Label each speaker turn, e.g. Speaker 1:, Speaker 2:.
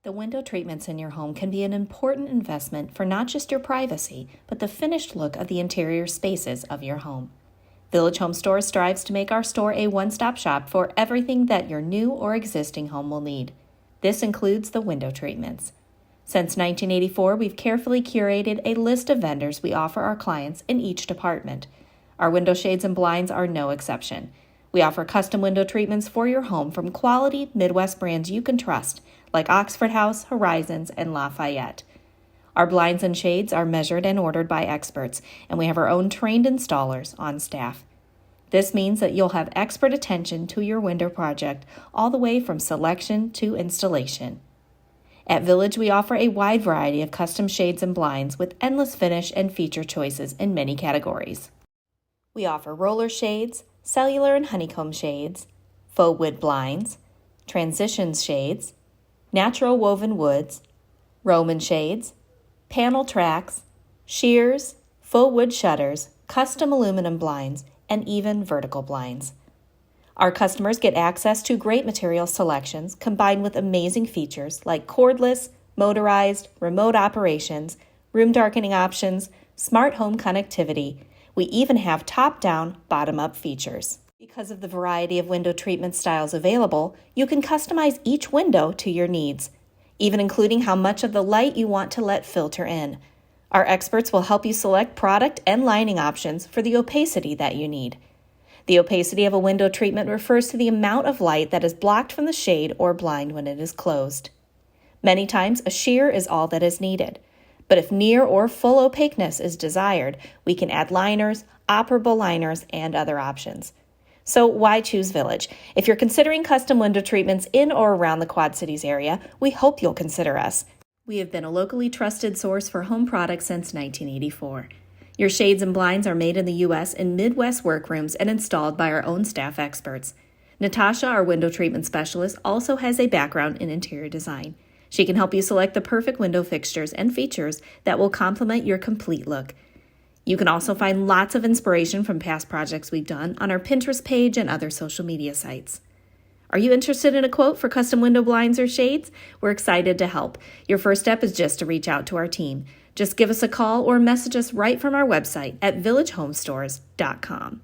Speaker 1: The window treatments in your home can be an important investment for not just your privacy, but the finished look of the interior spaces of your home. Village Home Stores strives to make our store a one-stop shop for everything that your new or existing home will need. This includes the window treatments. Since 1984, we've carefully curated a list of vendors we offer our clients in each department. Our window shades and blinds are no exception. We offer custom window treatments for your home from quality Midwest brands you can trust, like Oxford House, Horizons, and Lafayette. Our blinds and shades are measured and ordered by experts, and we have our own trained installers on staff. This means that you'll have expert attention to your window project all the way from selection to installation. At Village, we offer a wide variety of custom shades and blinds with endless finish and feature choices in many categories. We offer roller shades, cellular and honeycomb shades, faux wood blinds, transitions shades, natural woven woods, Roman shades, panel tracks, shears, faux wood shutters, custom aluminum blinds, and even vertical blinds. Our customers get access to great material selections combined with amazing features like cordless, motorized, remote operations, room darkening options, smart home connectivity. We even have top-down, bottom-up features. Because of the variety of window treatment styles available, you can customize each window to your needs, even including how much of the light you want to let filter in. Our experts will help you select product and lining options for the opacity that you need. The opacity of a window treatment refers to the amount of light that is blocked from the shade or blind when it is closed. Many times, a sheer is all that is needed. But if near or full opaqueness is desired, we can add liners, operable liners, and other options. So why choose Village? If you're considering custom window treatments in or around the Quad Cities area, we hope you'll consider us. We have been a locally trusted source for home products since 1984. Your shades and blinds are made in the U.S. in Midwest workrooms and installed by our own staff experts. Natasha, our window treatment specialist, also has a background in interior design. She can help you select the perfect window fixtures and features that will complement your complete look. You can also find lots of inspiration from past projects we've done on our Pinterest page and other social media sites. Are you interested in a quote for custom window blinds or shades? We're excited to help. Your first step is just to reach out to our team. Just give us a call or message us right from our website at villagehomestores.com.